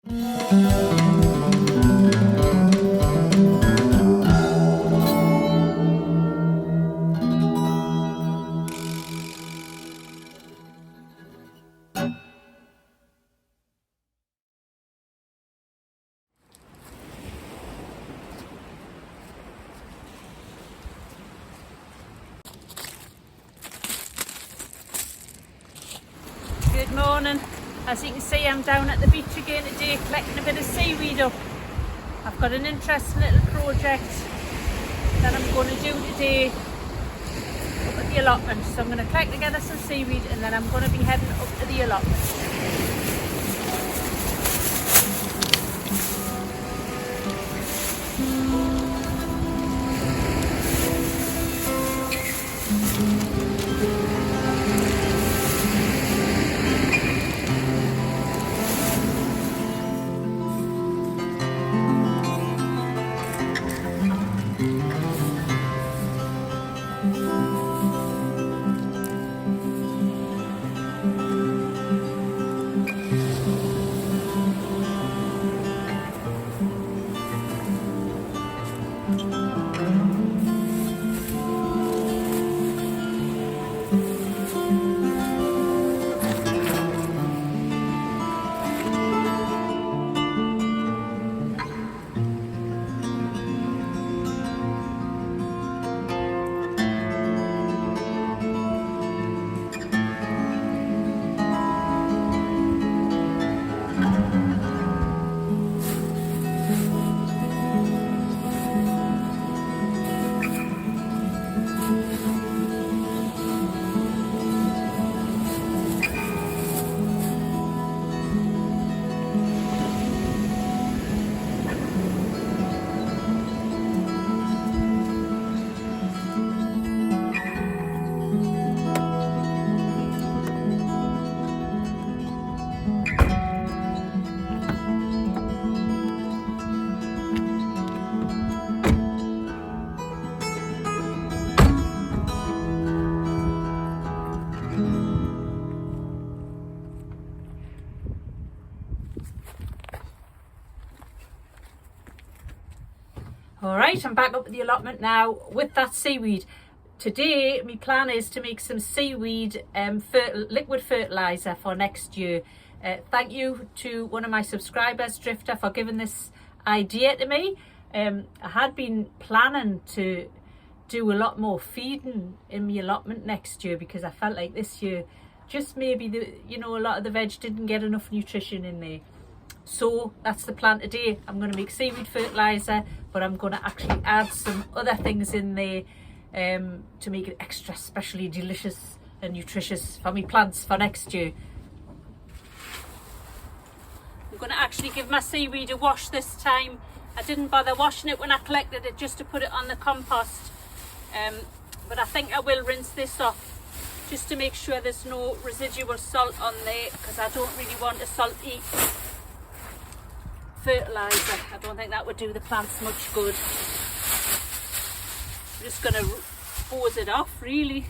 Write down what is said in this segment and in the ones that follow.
Good morning. As you can see, I'm down at the beach again today collecting a bit of seaweed up. I've got an interesting little project that I'm going to do today up at the allotment. So I'm going to collect together some seaweed and then I'm going to be heading up to the allotment. Alright, I'm back up at the allotment now with that seaweed. Today, my plan is to make some seaweed liquid fertiliser for next year. Thank you to one of my subscribers, Drifter, for giving this idea to me. I had been planning to do a lot more feeding in my allotment next year because I felt like this year just maybe a lot of the veg didn't get enough nutrition in there. So that's the plan today. I'm going to make seaweed fertiliser, but I'm going to actually add some other things in there to make it extra specially delicious and nutritious for my plants for next year. I'm going to actually give my seaweed a wash this time. I didn't bother washing it when I collected it just to put it on the compost, but I think I will rinse this off just to make sure there's no residual salt on there, because I don't really want a salty fertiliser. I don't think that would do the plants much good. I'm just going to hose it off really.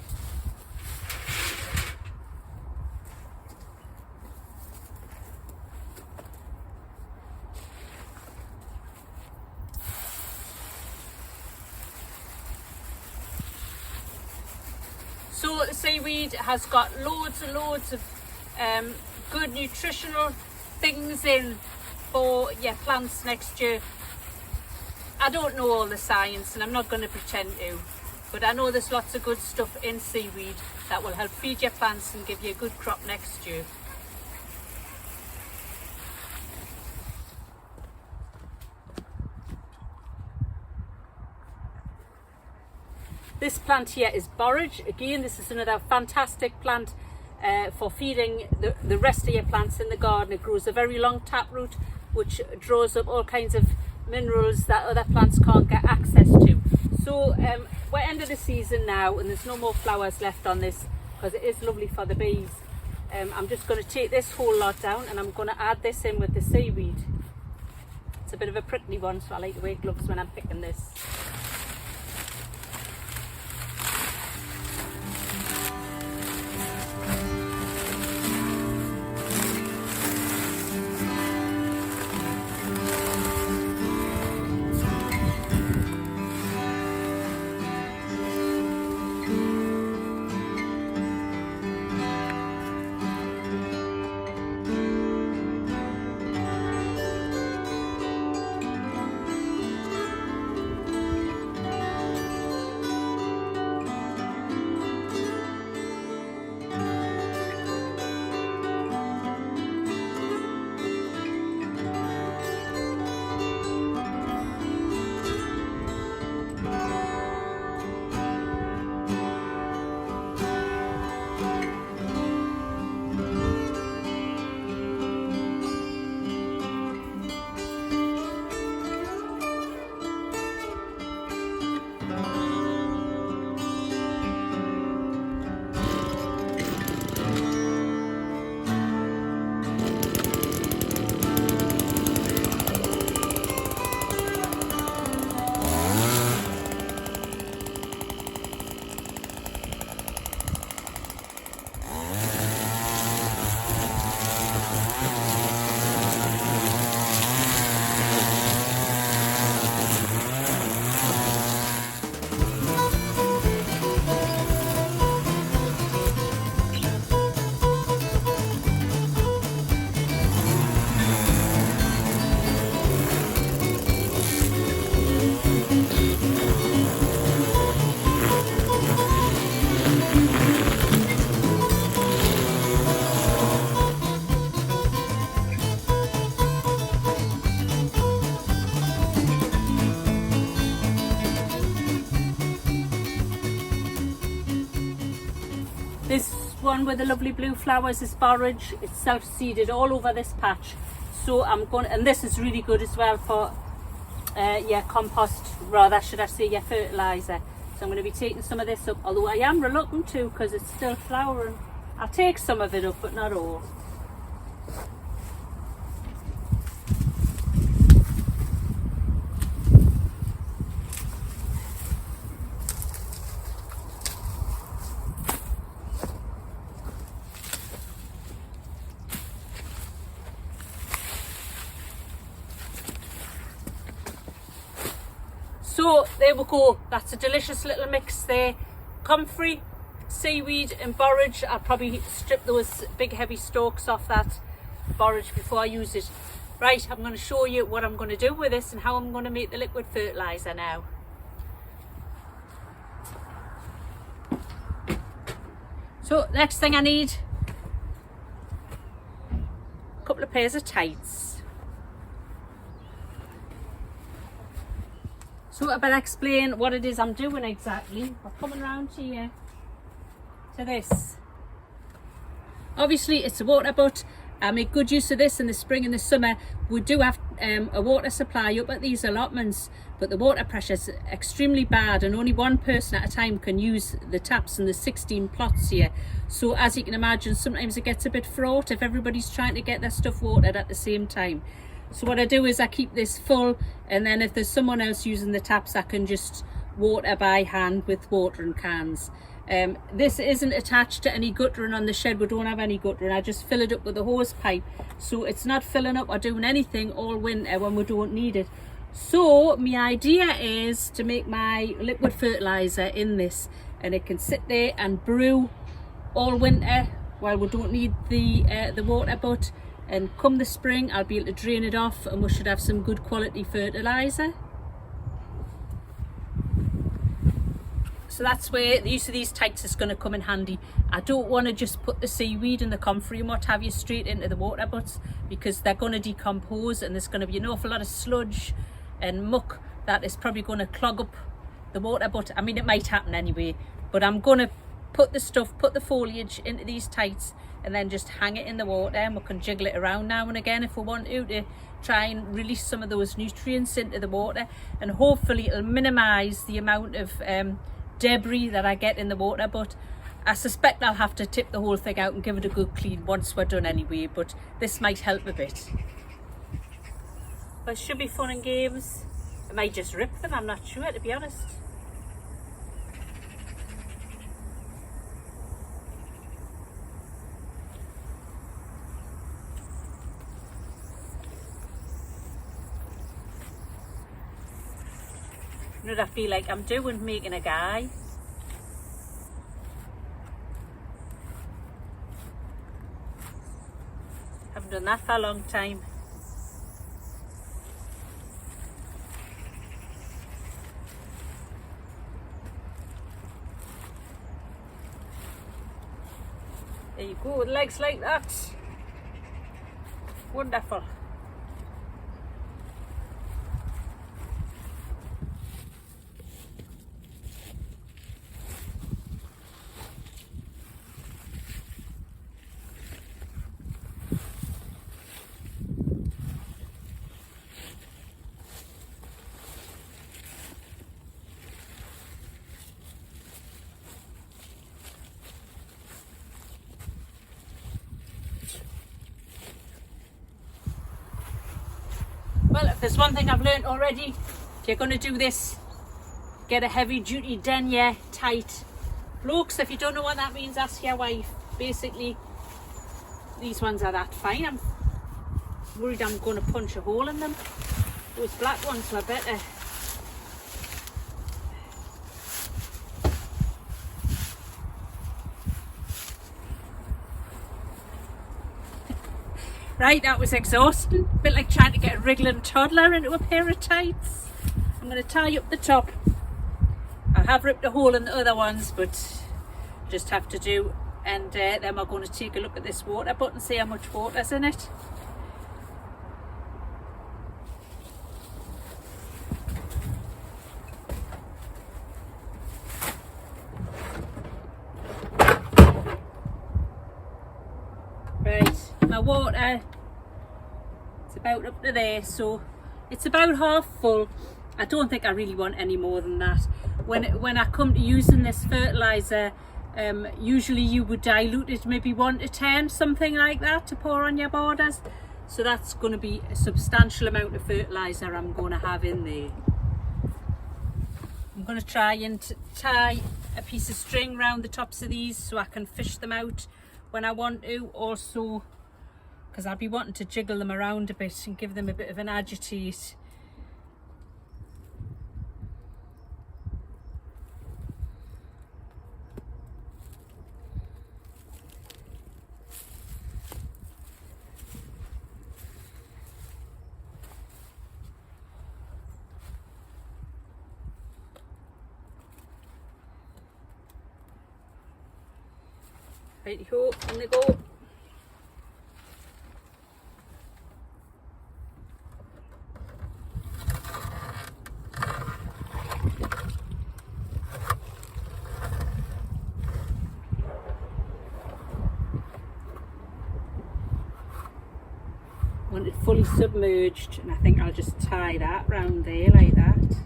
So the seaweed has got loads and loads of good nutritional things in for your plants next year. I don't know all the science and I'm not going to pretend to, but I know there's lots of good stuff in seaweed that will help feed your plants and give you a good crop next year. This plant here is Borage. Again, this is another fantastic plant for feeding the rest of your plants in the garden. It grows a very long taproot which draws up all kinds of minerals that other plants can't get access to. So we're end of the season now and there's no more flowers left on this because it is lovely for the bees. I'm just going to take this whole lot down and I'm going to add this in with the seaweed. It's a bit of a prickly one, so I like to wear gloves when I'm picking this. one with the lovely blue flowers is Borage. It's self-seeded all over this patch. So I'm going, and this is really good as well for compost, rather should I say, fertiliser. So I'm going to be taking some of this up, although I am reluctant to because it's still flowering. I'll take some of it up, but not all. So there we go, that's a delicious little mix there. Comfrey, seaweed and borage. I'll probably strip those big heavy stalks off that borage before I use it. Right, I'm going to show you what I'm going to do with this and how I'm going to make the liquid fertiliser now. So next thing I need, a couple of pairs of tights. So I better explain what it is I'm doing exactly. We're coming round here to this. Obviously it's a water butt. I make good use of this in the spring and the summer. We do have a water supply up at these allotments, but the water pressure is extremely bad and only one person at a time can use the taps in the 16 plots here. So as you can imagine, sometimes it gets a bit fraught if everybody's trying to get their stuff watered at the same time. So what I do is I keep this full, and then if there's someone else using the taps, I can just water by hand with watering cans. This isn't attached to any guttering on the shed. We don't have any guttering. I just fill it up with a hose pipe, so it's not filling up or doing anything all winter when we don't need it. So my idea is to make my liquid fertiliser in this, and it can sit there and brew all winter while we don't need the water butt. And come the spring I'll be able to drain it off and we should have some good quality fertiliser. So that's where the use of these tights is going to come in handy. I don't want to just put the seaweed and the comfrey and what have you straight into the water butts, because they're going to decompose and there's going to be an awful lot of sludge and muck that is probably going to clog up the water butt. I mean, it might happen anyway, but I'm going to put the foliage into these tights and then just hang it in the water, and we can jiggle it around now and again if we want to try and release some of those nutrients into the water, and hopefully it'll minimise the amount of debris that I get in the water. But I suspect I'll have to tip the whole thing out and give it a good clean once we're done anyway, but this might help a bit. But it should be fun and games. I might just rip them, I'm not sure, to be honest. You know what I feel like I'm doing, making a guy. Haven't done that for a long time. There you go, with legs like that. Wonderful. Well, if there's one thing I've learned already, if you're going to do this, get a heavy duty denier tight. Blokes, if you don't know what that means, ask your wife. Basically, these ones are that fine. I'm worried I'm going to punch a hole in them. Those black ones were better. Right, that was exhausting. A bit like trying to get a wriggling toddler into a pair of tights. I'm going to tie up the top. I have ripped a hole in the other ones, but just have to do. And then we're going to take a look at this water butt and see how much water's in it. my water, it's about up to there, so it's about half full. I don't think I really want any more than that. When I come to using this fertiliser, usually you would dilute it maybe 1 to 10, something like that, to pour on your borders. So that's going to be a substantial amount of fertiliser I'm going to have in there. I'm going to try and tie a piece of string around the tops of these so I can fish them out when I want to. Also, because I'll be wanting to jiggle them around a bit and give them a bit of an agitate. Righty-ho, in they go. Want it fully submerged, and I think I'll just tie that round there like that.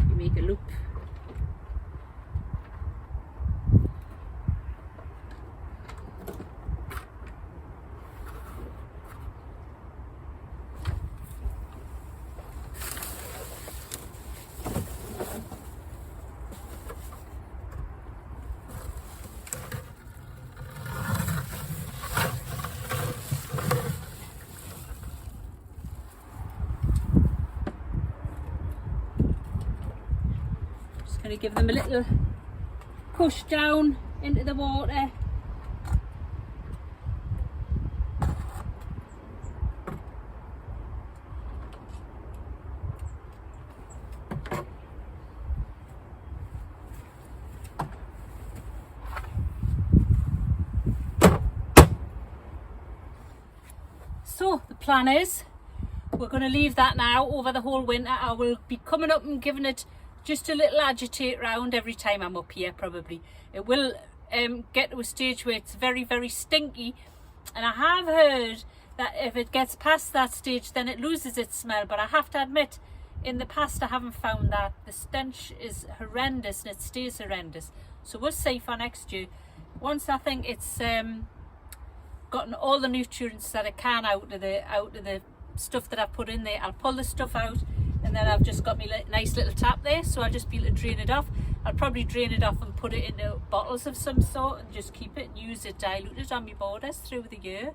You make a loop. Going to give them a little push down into the water. So the plan is we're going to leave that now over the whole winter. I will be coming up and giving it just a little agitate round every time I'm up here probably. It will get to a stage where it's very, very stinky, and I have heard that if it gets past that stage then it loses its smell, but I have to admit in the past I haven't found that. The stench is horrendous and it stays horrendous, so we'll see for next year. Once I think it's gotten all the nutrients that it can out of the stuff that I've put in there, I'll pull the stuff out. And then I've just got my nice little tap there, so I'll just be able to drain it off. I'll probably drain it off and put it into bottles of some sort and just keep it and use it, dilute it on my borders through the year.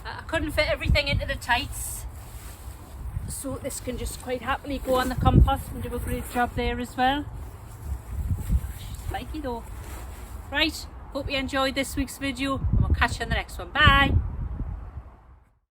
I couldn't fit everything into the tights, so this can just quite happily go on the compost and do a great job there as well. She's flaky though. Right, hope you enjoyed this week's video, and we'll catch you in the next one. Bye!